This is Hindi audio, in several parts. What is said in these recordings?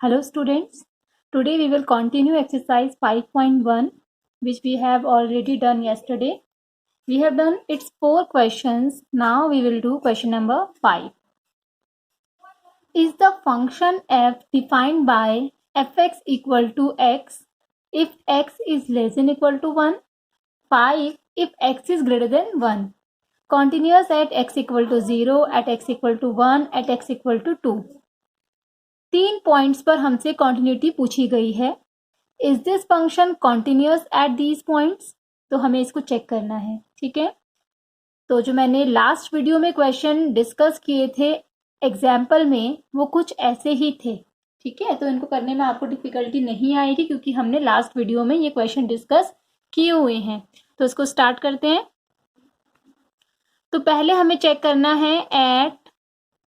Hello students, today we will continue exercise 5.1 which we have already done yesterday. We have done its 4 questions. Now we will do question number 5. Is the function f defined by fx equal to x if x is less than equal to 1, 5 if x is greater than 1, continuous at x equal to 0, at x equal to 1, at x equal to 2. 3 points पर हमसे कॉन्टिन्यूटी पूछी गई है. Is this function continuous at these points? तो हमें इसको चेक करना है. ठीक है, तो जो मैंने लास्ट वीडियो में क्वेश्चन डिस्कस किए थे एग्जाम्पल में वो कुछ ऐसे ही थे. ठीक है, तो इनको करने में आपको डिफिकल्टी नहीं आएगी क्योंकि हमने लास्ट वीडियो में ये क्वेश्चन डिस्कस किए हुए हैं. तो इसको स्टार्ट करते हैं. तो पहले हमें चेक करना है एट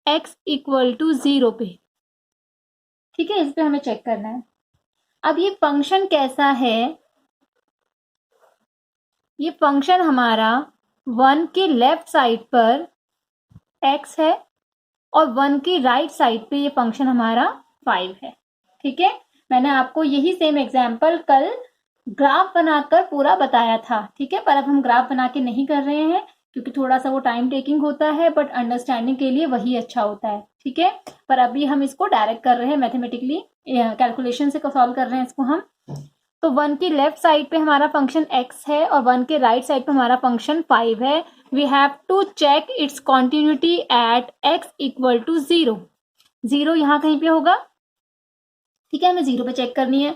एक्स इक्वल टू 0 पे. ठीक है, इस पे हमें चेक करना है. अब ये फंक्शन कैसा है? ये फंक्शन हमारा 1 के लेफ्ट साइड पर x है और 1 की राइट साइड पे ये फंक्शन हमारा 5 है. ठीक है, मैंने आपको यही सेम एग्जाम्पल कल ग्राफ बनाकर पूरा बताया था. ठीक है, पर अब हम ग्राफ बना के नहीं कर रहे हैं क्योंकि थोड़ा सा वो टाइम टेकिंग होता है, बट अंडरस्टैंडिंग के लिए वही अच्छा होता है. ठीक है, पर अभी हम इसको डायरेक्ट कर रहे हैं, मैथमेटिकली कैलकुलेशन से सॉल्व कर रहे हैं इसको हम. तो 1 की लेफ्ट साइड पे हमारा फंक्शन x है और 1 के राइट साइड पे हमारा फंक्शन 5 है. We have to check its continuity at x equal to 0. 0 यहाँ कहीं पे होगा. ठीक है, हमें 0 पे चेक करनी है.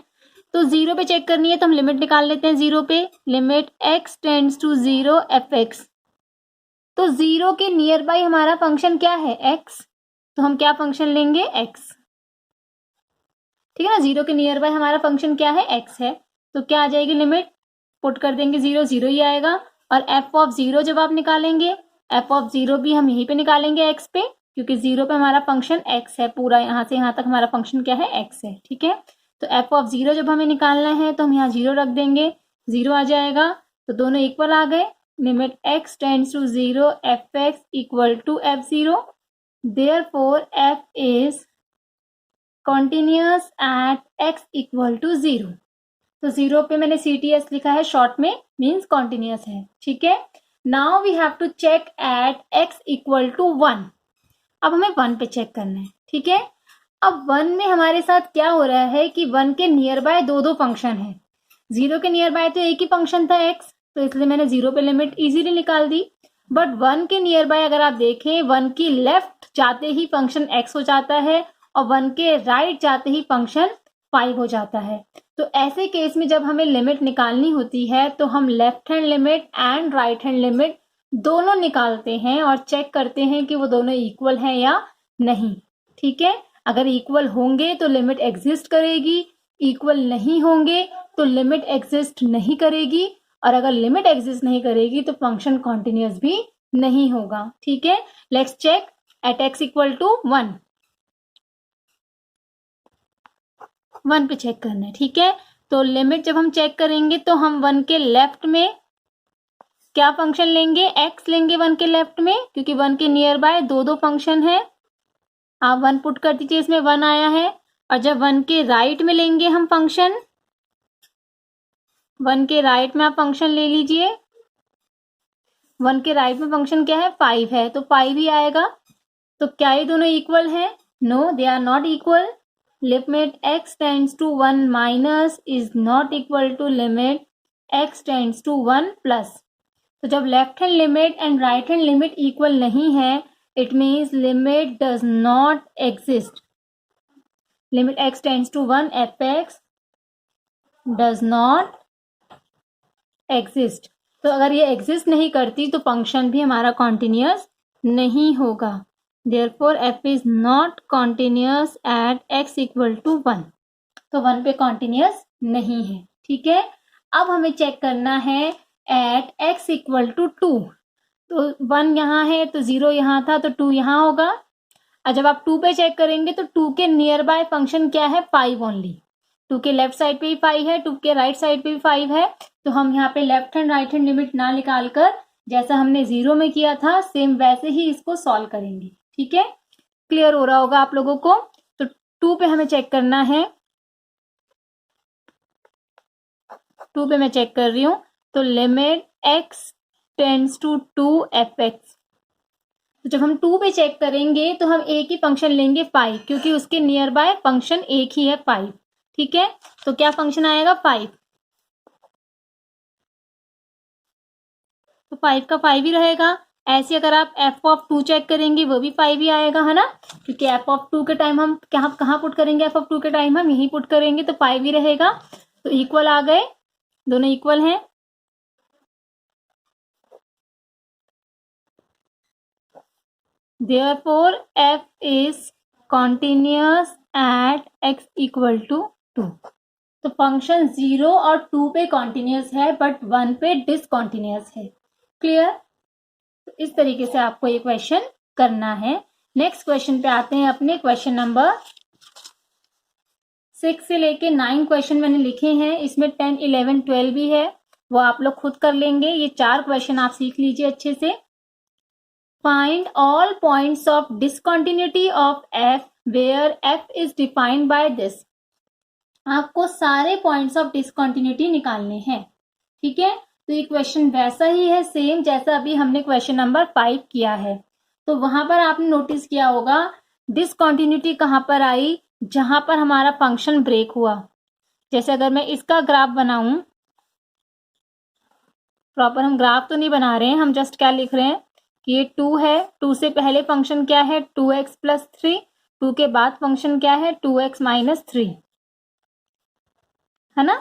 तो 0 पे चेक करनी है तो हम लिमिट निकाल लेते हैं 0 पे. Limit x tends to 0 fx. तो 0 के नियर बाई हमारा फंक्शन क्या है? x. तो हम क्या फंक्शन लेंगे? x. ठीक है ना, 0 के नियर बाय हमारा फंक्शन क्या है? x है. तो क्या आ जाएगी? लिमिट पुट कर देंगे 0, 0 ही आएगा. और f ऑफ 0 जब आप निकालेंगे, f ऑफ 0 भी हम यहीं पे निकालेंगे x पे, क्योंकि 0 पे हमारा फंक्शन x है. पूरा यहाँ से यहाँ तक हमारा फंक्शन क्या है? x है. ठीक है, तो f ऑफ 0 जब हमें निकालना है तो हम यहाँ 0 रख देंगे, 0 आ जाएगा. तो दोनों इक्वल आ गए. Limit x tends to 0 fx equal to f0. Therefore f is continuous at x equal to 0. तो 0 पे मैंने CTS लिखा है शॉर्ट में, मीन्स कॉन्टिन्यूस है. ठीक है, now we have to check at x equal to 1. अब हमें 1 पे चेक करना है. ठीक है, अब 1 में हमारे साथ क्या हो रहा है कि 1 के नियर बाय दो फंक्शन है. 0 के नियर बाय तो एक ही फंक्शन था x, तो इसलिए मैंने 0 पे लिमिट इजीली निकाल दी. बट 1 के नियर बाय अगर आप देखें, 1 की लेफ्ट जाते ही फंक्शन x हो जाता है और 1 के राइट जाते ही फंक्शन 5 हो जाता है. तो ऐसे केस में जब हमें लिमिट निकालनी होती है तो हम left hand limit and right hand limit दोनों निकालते हैं और चेक करते हैं कि वो दोनों इक्वल हैं या नहीं. ठीक है, अगर इक्वल होंगे तो लिमिट एग्जिस्ट करेगी, इक्वल नहीं होंगे तो लिमिट एग्जिस्ट नहीं करेगी, और अगर लिमिट एग्जिस्ट नहीं करेगी तो फंक्शन कॉन्टिन्यूअस भी नहीं होगा. ठीक है, let's check at x equal to 1. 1 पे चेक करना है. ठीक है, तो लिमिट जब हम चेक करेंगे तो हम 1 के लेफ्ट में क्या फंक्शन लेंगे? x लेंगे 1 के लेफ्ट में, क्योंकि 1 के नियर बाय दो फंक्शन है. आप 1 पुट कर दीजिए, इसमें 1 आया है. और जब 1 के राइट में लेंगे हम फंक्शन, 1 के राइट में आप फंक्शन ले लीजिए. 1 के राइट में फंक्शन क्या है? 5 है, तो 5 ही आएगा. तो क्या ये दोनों इक्वल है? No, they are not equal. Limit x tends to 1 minus is not equal to limit x tends to 1 plus. तो जब left hand limit and right hand limit equal नहीं है, it means limit does not exist. Limit x tends to 1 fx does not exist. तो अगर ये एग्जिस्ट नहीं करती तो फंक्शन भी हमारा कॉन्टिन्यूअस नहीं होगा. Therefore f is not continuous at x equal to 1. तो 1 पे कॉन्टिन्यूअस नहीं है. ठीक है, अब हमें चेक करना है एट x इक्वल टू 2. तो 1 यहाँ है तो 0 यहाँ था, तो 2 यहाँ होगा. और जब आप 2 पे चेक करेंगे तो 2 के नियर बाय फंक्शन क्या है? 5 ओनली. 2 के लेफ्ट साइड पे भी 5 है, 2 के राइट साइड पे भी 5 है. तो हम यहाँ पे left hand right hand limit ना निकाल कर, जैसा हमने 0 में किया था सेम वैसे ही इसको सॉल्व करेंगे. ठीक है, क्लियर हो रहा होगा आप लोगों को. तो 2 पे हमें चेक करना है, 2 पे मैं चेक कर रही हूँ, तो limit x tends to 2 fx। तो जब हम 2 पे चेक करेंगे तो हम एक ही फंक्शन लेंगे 5, क्योंकि उसके नियर बाय फंक्शन एक ही है 5। ठीक है, तो क्या फंक्शन आएगा 5, तो 5 का 5 ही रहेगा। ऐसे अगर आप f ऑफ 2 चेक करेंगे वो भी 5 ही आएगा, है ना, क्योंकि f ऑफ 2 के टाइम हम कहाँ पुट करेंगे, f ऑफ 2 के टाइम हम यहीं पुट करेंगे, तो 5 ही रहेगा। तो इक्वल आ गए, दोनों इक्वल हैं। Therefore f is continuous at x equal to 2। तो फंक्शन 0 और 2 पे कॉन्टिन्यूस है बट 1 पे डिसकॉन्टिन्यूस है। क्लियर? तो इस तरीके से आपको ये क्वेश्चन करना है। नेक्स्ट क्वेश्चन पे आते हैं अपने। क्वेश्चन नंबर 6 से लेके 9 क्वेश्चन मैंने लिखे हैं, इसमें 10, 11, 12 भी है, वो आप लोग खुद कर लेंगे। ये 4 क्वेश्चन आप सीख लीजिए अच्छे से। Find all points of discontinuity of f where f is defined by this। आपको सारे पॉइंट्स ऑफ डिसकंटिन्यूटी निकालने हैं। ठीक है, तो ये क्वेश्चन वैसा ही है सेम जैसा अभी हमने क्वेश्चन नंबर 5 किया है। तो वहां पर आपने नोटिस किया होगा डिसकंटिन्यूटी कहां पर आई, जहां पर हमारा फंक्शन ब्रेक हुआ। जैसे अगर मैं इसका ग्राफ बनाऊं, प्रॉपर हम ग्राफ तो नहीं बना रहे हैं, हम जस्ट क्या लिख रहे हैं कि ये 2 है, 2 से पहले फंक्शन क्या है 2x प्लस 3, 2 के बाद फंक्शन क्या है 2x माइनस 3, है ना।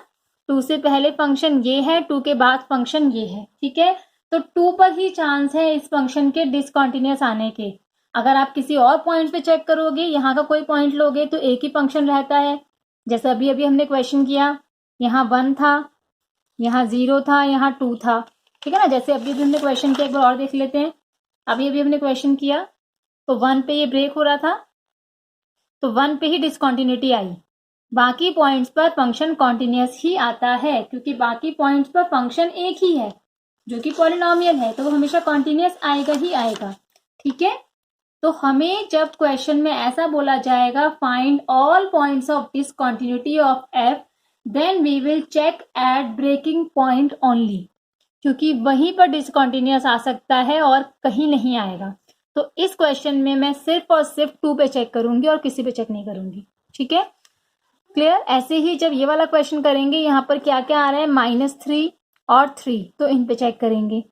2 से पहले फंक्शन ये है, 2 के बाद फंक्शन ये है। ठीक है, तो 2 पर ही चांस है इस फंक्शन के डिसकंटिन्यूअस आने के। अगर आप किसी और पॉइंट पे चेक करोगे, यहाँ का कोई पॉइंट लोगे तो एक ही फंक्शन रहता है। जैसे अभी अभी हमने क्वेश्चन किया, यहाँ 1 था, यहाँ 0 था, यहाँ 2 था। ठीक है ना, जैसे अभी भी हमने क्वेश्चन किया, एक बार और देख लेते हैं। अभी अभी हमने क्वेश्चन किया तो 1 पे ये ब्रेक हो रहा था, तो 1 पे ही डिसकंटिन्यूटी आई। बाकी पॉइंट्स पर फंक्शन कॉन्टिन्यूस ही आता है, क्योंकि बाकी पॉइंट्स पर फंक्शन एक ही है जो कि पॉलिनोमियल है, तो वो हमेशा कॉन्टिन्यूस आएगा ही आएगा। ठीक है, तो हमें जब क्वेश्चन में ऐसा बोला जाएगा find all points of discontinuity of f, then we will check at breaking point only, क्योंकि वहीं पर डिसकंटिन्यूअस आ सकता है और कहीं नहीं आएगा। तो इस क्वेश्चन में मैं सिर्फ और सिर्फ 2 पे चेक करूंगी और किसी पे चेक नहीं करूंगी। ठीक है, क्लियर? ऐसे ही जब ये वाला क्वेश्चन करेंगे, यहाँ पर क्या क्या आ रहा है -3 और 3, तो इन पे चेक करेंगे।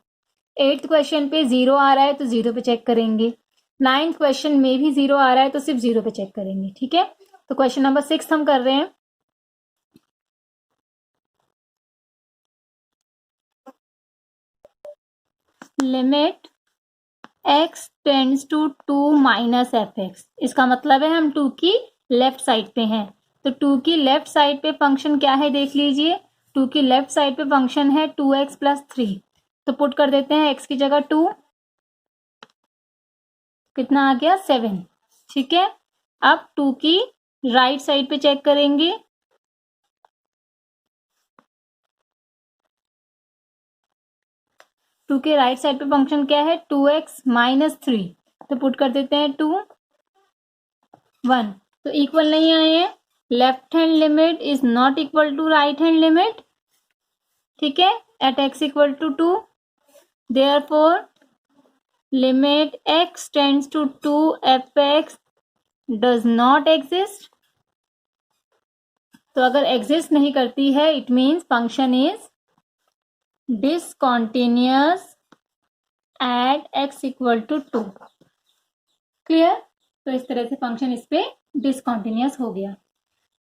8th क्वेश्चन पे 0 आ रहा है तो 0 पे चेक करेंगे। 9th क्वेश्चन में भी 0 आ रहा है तो सिर्फ 0 पे चेक करेंगे। ठीक है, तो क्वेश्चन नंबर 6 हम कर रहे हैं। Limit x tends to 2 minus fx। इसका मतलब है हम 2 की लेफ्ट साइड पे हैं, तो 2 की लेफ्ट साइड पे फंक्शन क्या है देख लीजिए। 2 की लेफ्ट साइड पे फंक्शन है 2x प्लस 3, तो पुट कर देते हैं x की जगह 2, कितना आ गया 7। ठीक है, अब 2 की राइट साइड पे चेक करेंगे, टू के राइट साइड पे फंक्शन क्या है 2x माइनस 3, तो पुट कर देते हैं 2, 1, तो इक्वल नहीं आए हैं। Left hand limit is not equal to right hand limit. ठीक है, at x equal to 2, therefore limit x tends to 2 fx does not exist. तो अगर एग्जिस्ट नहीं करती है it means function is discontinuous at x equal to 2। Clear? तो इस तरह से फंक्शन इस पे डिसकंटिन्यूअस हो गया।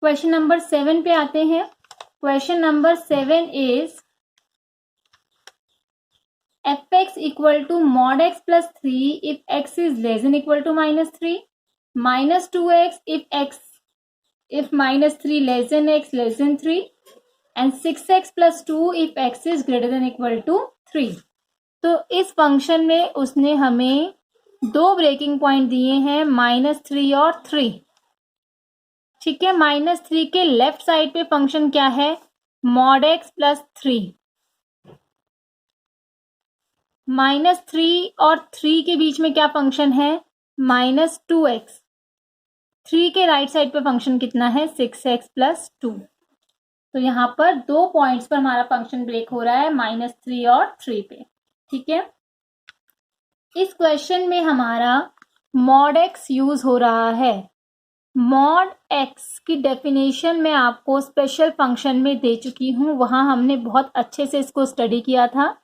क्वेश्चन नंबर 7 पे आते हैं। Question number 7 is fx equal to mod x plus 3 if x is less than equal to -3, minus 2x if -3 less than x less than 3, and 6x plus 2 if x is greater than equal to 3। तो इस फंक्शन में उसने हमें 2 ब्रेकिंग पॉइंट दिए हैं -3 और 3। ठीक है, -3 के लेफ्ट साइड पे फंक्शन क्या है mod x प्लस 3, -3 और 3 के बीच में क्या फंक्शन है -2x। 3 के राइट साइड पे फंक्शन कितना है 6x + 2। तो यहाँ पर 2 पॉइंट्स पर हमारा फंक्शन ब्रेक हो रहा है -3 और 3 पे। ठीक है, इस क्वेश्चन में हमारा mod x यूज हो रहा है। mod x की डेफिनेशन मैं आपको स्पेशल फंक्शन में दे चुकी हूँ, वहां हमने बहुत अच्छे से इसको स्टडी किया था।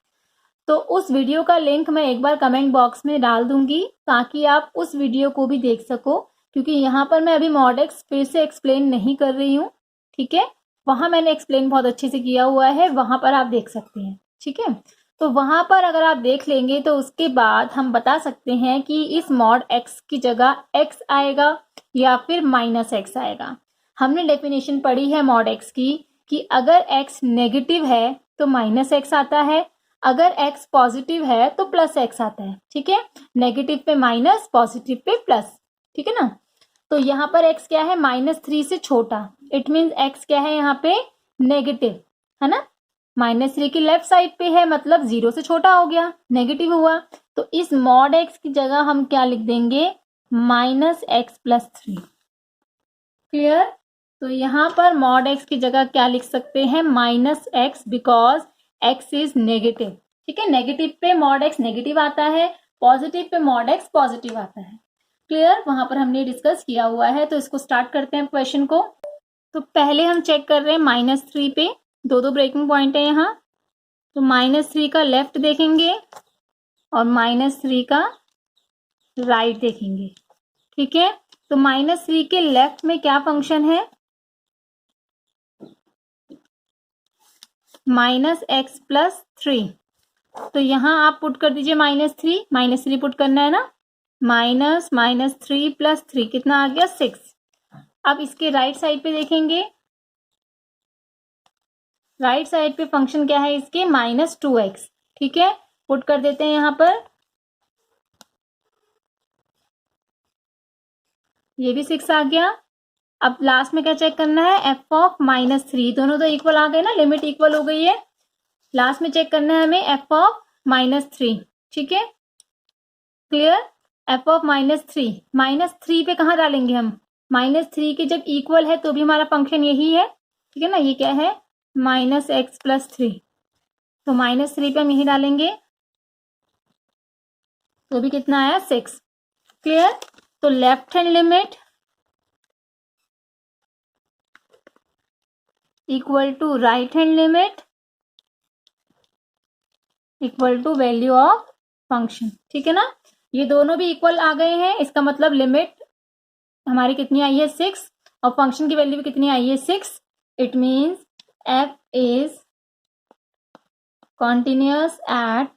तो उस वीडियो का लिंक मैं एक बार कमेंट बॉक्स में डाल दूंगी ताकि आप उस वीडियो को भी देख सको, क्योंकि यहाँ पर मैं अभी mod x फिर से एक्सप्लेन नहीं कर रही हूँ। ठीक है, वहां मैंने एक्सप्लेन बहुत अच्छे से किया हुआ है, वहां पर आप देख सकते हैं। ठीक है, तो वहां पर अगर आप देख लेंगे तो उसके बाद हम बता सकते हैं कि इस mod x की जगह x आएगा या फिर -x आएगा। हमने डेफिनेशन पढ़ी है mod x की कि अगर x नेगेटिव है तो -x आता है, अगर x पॉजिटिव है तो +x आता है। ठीक है, नेगेटिव पे माइनस, पॉजिटिव पे प्लस। ठीक है ना, तो यहाँ पर x क्या है -3 से छोटा, इट मीन्स x क्या है यहाँ पे नेगेटिव, है ना। -3 की लेफ्ट साइड पे है, मतलब 0 से छोटा हो गया, नेगेटिव हुआ। तो इस mod x की जगह हम क्या लिख देंगे -x + 3। क्लियर, तो यहाँ पर mod x की जगह क्या लिख सकते हैं -x, because x is negative. ठीक है, नेगेटिव पे mod x नेगेटिव आता है, positive pay mod x positive आता है। क्लियर, वहां पर हमने डिस्कस किया हुआ है। तो इसको स्टार्ट करते हैं क्वेश्चन को। तो पहले हम चेक कर रहे हैं -3 पे, दो ब्रेकिंग पॉइंट है यहाँ। तो -3 का लेफ्ट देखेंगे और -3 का राइट देखेंगे। ठीक है, तो -3 के लेफ्ट में क्या फंक्शन है -x + 3। तो यहाँ आप पुट कर दीजिए -3 पुट करना है ना, -3 + 3 कितना आ गया 6। अब इसके राइट साइड पे देखेंगे, राइट साइड पे फंक्शन क्या है इसके -2x। ठीक है, पुट कर देते हैं यहाँ पर, ये भी 6 आ गया। अब लास्ट में क्या चेक करना है f(-3), दोनों तो इक्वल आ गए ना, लिमिट इक्वल हो गई है। लास्ट में चेक करना है हमें f(-3). ठीक है, क्लियर, f(-3), -3 पे कहाँ डालेंगे हम, -3 के जब इक्वल है तो भी हमारा फंक्शन यही है। ठीक है ना, ये क्या है -x + 3, तो -3 पे हम यही डालेंगे, तो भी कितना आया 6। क्लियर, तो left hand limit equal to right hand limit equal to value of function. ठीक है ना, ये दोनों भी इक्वल आ गए हैं, इसका मतलब लिमिट हमारी कितनी आई है 6 और फंक्शन की वैल्यू भी कितनी आई है 6। It means f is continuous at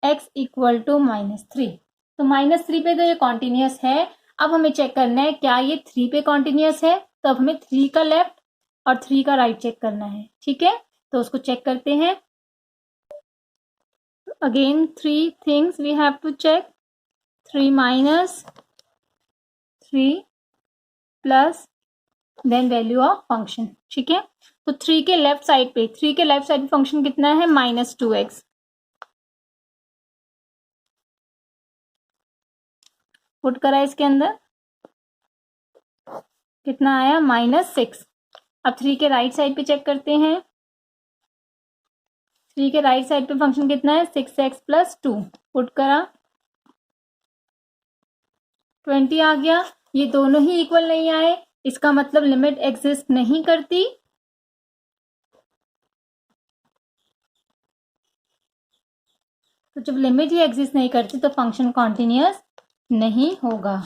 x equal to -3। तो -3 पे तो ये कॉन्टिन्यूअस है। अब हमें चेक करना है क्या ये 3 पे कॉन्टिन्यूअस है, तो अब हमें 3 का लेफ्ट और 3 का राइट चेक करना है। ठीक है, तो उसको चेक करते हैं। Again 3 things we have to check, 3 -3 plus then value of function. ठीक है, तो 3 के लेफ्ट साइड पे फंक्शन कितना है -2x। पुट करा इसके अंदर, कितना आया -6। अब 3 के राइट साइड पे चेक करते हैं, 3 के राइट साइड पे फंक्शन कितना है 6x + 2। पुट करा 20 आ गया। ये दोनों ही इक्वल नहीं आए, इसका मतलब लिमिट एग्जिस्ट नहीं करती। तो जब लिमिट ही एग्जिस्ट नहीं करती तो फंक्शन कॉन्टिन्यूअस नहीं होगा।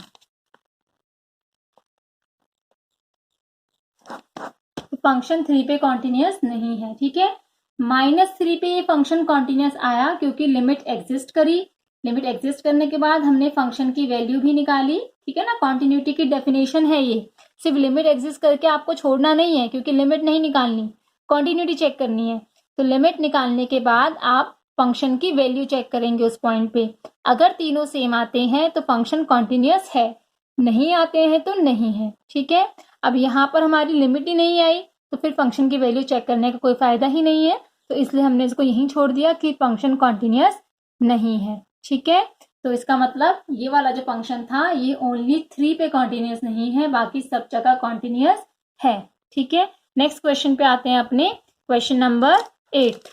तो फंक्शन 3 पे कॉन्टिन्यूअस नहीं है। ठीक है, -3 पे ये फंक्शन कॉन्टिन्यूअस आया क्योंकि लिमिट एग्जिस्ट करी। लिमिट एग्जिस्ट करने के बाद हमने फंक्शन की वैल्यू भी निकाली। ठीक है ना, कॉन्टिन्यूटी की डेफिनेशन है ये, सिर्फ लिमिट एग्जिस्ट करके आपको छोड़ना नहीं है, क्योंकि लिमिट नहीं निकालनी, कॉन्टिन्यूटी चेक करनी है। तो लिमिट निकालने के बाद आप फंक्शन की वैल्यू चेक करेंगे उस पॉइंट पे। अगर तीनों सेम आते हैं तो फंक्शन कॉन्टिन्यूअस है, नहीं आते हैं तो नहीं है। ठीक है, अब यहाँ पर हमारी लिमिट ही नहीं आई तो फिर फंक्शन की वैल्यू चेक करने का कोई फायदा ही नहीं है, तो इसलिए हमने इसको यहीं छोड़ दिया कि फंक्शन कॉन्टिन्यूअस नहीं है। ठीक है, तो इसका मतलब ये वाला जो फंक्शन था ये ओनली 3 पे कॉन्टिन्यूस नहीं है, बाकी सब जगह कॉन्टिन्यूस है। ठीक है, नेक्स्ट क्वेश्चन पे आते हैं अपने question number 8।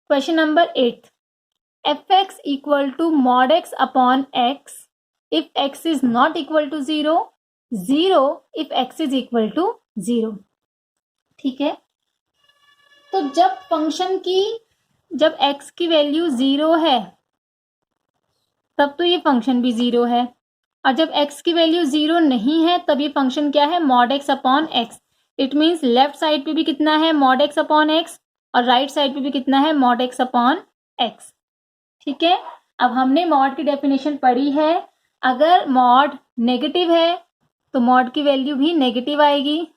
Question number 8, fx equal to mod x upon x if x is not equal to 0, 0 if x is equal to 0। ठीक है, तो जब x की वैल्यू 0 है तब तो ये फंक्शन भी 0 है, और जब x की वैल्यू 0 नहीं है तब ये फंक्शन क्या है, mod x upon x। It means left side पे भी कितना है, मॉड x अपॉन x, और राइट साइड पे भी कितना है, मॉड x अपॉन x। ठीक है, अब हमने मॉड की डेफिनेशन पढ़ी है, अगर मॉड नेगेटिव है तो मॉड की वैल्यू भी नेगेटिव आएगी,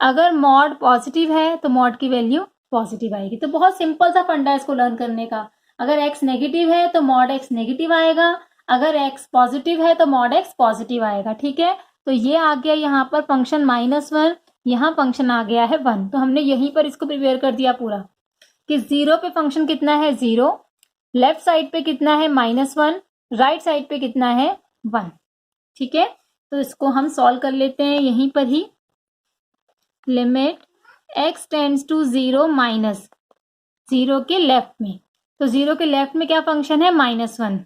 अगर मॉड पॉजिटिव है तो मॉड की वैल्यू पॉजिटिव आएगी। तो बहुत सिंपल सा फंडा है इसको लर्न करने का। अगर x नेगेटिव है तो मॉड x नेगेटिव आएगा, अगर x पॉजिटिव है तो मॉड x पॉजिटिव आएगा। ठीक है, तो ये आ गया यहाँ पर फंक्शन -1, यहाँ फंक्शन आ गया है 1। तो हमने यहीं पर इसको प्रिपेयर कर दिया पूरा कि 0 पे फंक्शन कितना है, 0, लेफ्ट साइड पे कितना है, -1, राइट साइड पे कितना है, 1। ठीक है, तो इसको हम सॉल्व कर लेते हैं यहीं पर ही। Limit x tends to 0 minus 0 के लेफ्ट में, तो 0 के लेफ्ट में क्या फंक्शन है, -1,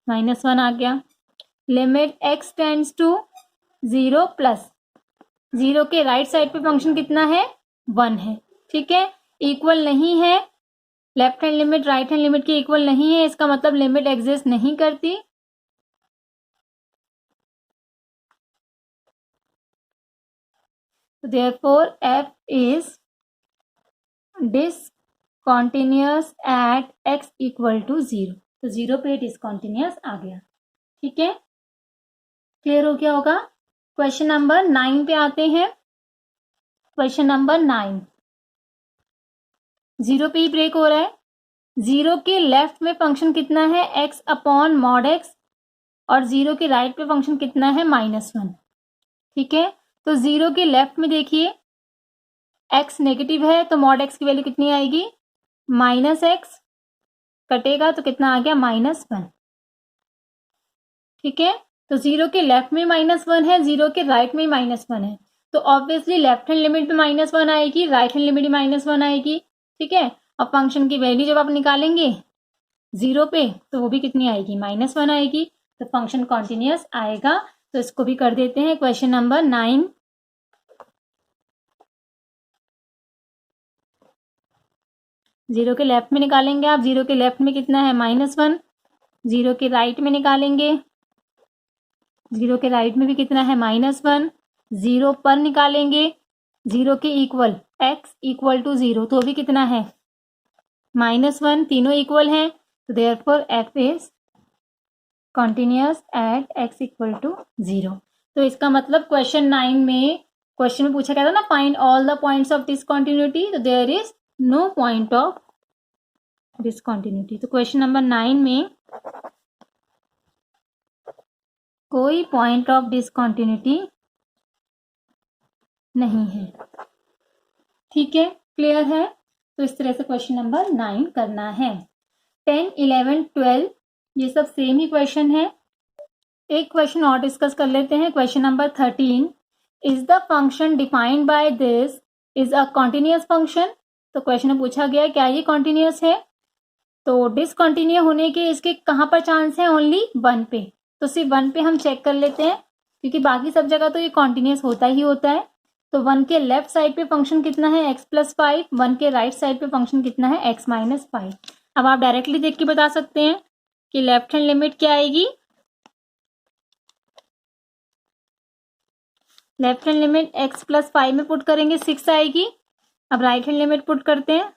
-1 आ गया। Limit x tends to 0 plus 0 के राइट साइड पे फंक्शन कितना है, 1 है। ठीक है, इक्वल नहीं है, left hand limit right hand limit के इक्वल नहीं है, इसका मतलब लिमिट एग्जिस्ट नहीं करती। Therefore f is discontinuous at x equal to 0। तो 0 पे डिसकॉन्टिन्यूस आ गया। ठीक है, क्लियर हो गया होगा। क्वेश्चन नंबर 9 पे आते हैं। क्वेश्चन नंबर 9, 0 पे ही ब्रेक हो रहा है। 0 के लेफ्ट में फंक्शन कितना है, x अपॉन मॉड x, और 0 के राइट पे फंक्शन कितना है, -1। ठीक है, तो 0 के लेफ्ट में देखिए x नेगेटिव है तो मॉड x की वैल्यू कितनी आएगी, -x, कटेगा तो कितना आ गया, -1। ठीक है, तो 0 के लेफ्ट में -1 है, 0 के राइट में -1 है, तो ऑब्वियसली लेफ्ट हैंड लिमिट में -1 आएगी, राइट हैंड लिमिट में -1 आएगी। ठीक है, अब फंक्शन की वैल्यू जब आप निकालेंगे 0 पे तो वो भी कितनी आएगी, -1 आएगी, तो फंक्शन कॉन्टिन्यूस आएगा। तो इसको भी कर देते हैं क्वेश्चन नंबर 9। जीरो के लेफ्ट में निकालेंगे आप, 0 के लेफ्ट में कितना है, -1, 0 के राइट में निकालेंगे, 0 के राइट में भी कितना है, -1, 0 पर निकालेंगे, 0 के इक्वल x इक्वल टू 0, तो भी कितना है, -1, तीनों इक्वल हैं, तो therefore f is continuous at x equal to 0। तो इसका मतलब क्वेश्चन 9 में, क्वेश्चन में पूछा गया था ना, find all the points of discontinuity, तो there is no point of discontinuity. तो क्वेश्चन नंबर 9 में कोई पॉइंट ऑफ डिसकंटिन्यूटी नहीं है। ठीक है, क्लियर है। तो इस तरह से क्वेश्चन नंबर 9 करना है। 10, 11, 12 ये सब सेम ही क्वेश्चन है। एक क्वेश्चन और डिस्कस कर लेते हैं। Question number 13, is the function defined by this is a continuous function. तो क्वेश्चन में पूछा गया क्या ये कॉन्टिन्यूस है, तो डिसकंटिन्यू होने के इसके कहाँ पर चांस है, ओनली 1 पे। तो सिर्फ 1 पे हम चेक कर लेते हैं, क्योंकि बाकी सब जगह तो ये कॉन्टिन्यूस होता ही होता है। तो 1 के लेफ्ट साइड पे फंक्शन कितना है, x + 5, 1 के राइट साइड पे फंक्शन कितना है, x - 5। अब आप डायरेक्टली देख के बता सकते हैं कि लेफ्ट हैंड लिमिट क्या आएगी, लेफ्ट हैंड लिमिट x + 5 में पुट करेंगे 6 आएगी। अब राइट हैंड लिमिट पुट करते हैं,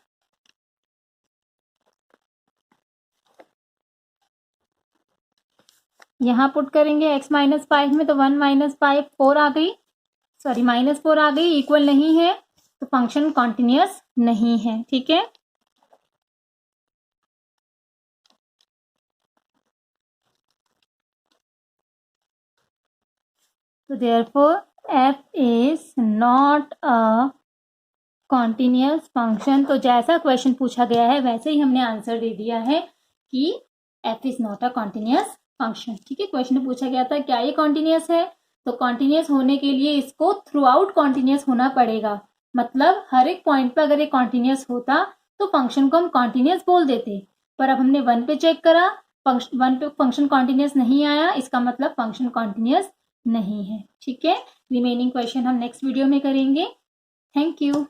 यहाँ पुट करेंगे x - 5 में, तो 1 - 5 4 आ गई, सॉरी -4 आ गई, इक्वल नहीं है, तो फंक्शन कॉन्टिन्यूस नहीं है। ठीक है, तो therefore f is not a continuous function. तो जैसा क्वेश्चन पूछा गया है वैसे ही हमने आंसर दे दिया है कि F is not a continuous function. ठीक है, क्वेश्चन में पूछा गया था क्या ये कॉन्टिन्यूअस है, तो कॉन्टिन्यूअस होने के लिए इसको थ्रू आउट कॉन्टिन्यूअस होना पड़ेगा। मतलब हर एक पॉइंट पर अगर ये कॉन्टिन्यूअस होता तो फंक्शन को हम कॉन्टिन्यूअस बोल देते, पर अब हमने 1 पे चेक करा, 1 पे फंक्शन कॉन्टिन्यूअस नहीं आया, इसका मतलब फंक्शन कॉन्टिन्यूअस नहीं है। ठीक है, रिमेनिंग क्वेश्चन हम नेक्स्ट वीडियो में करेंगे। Thank you.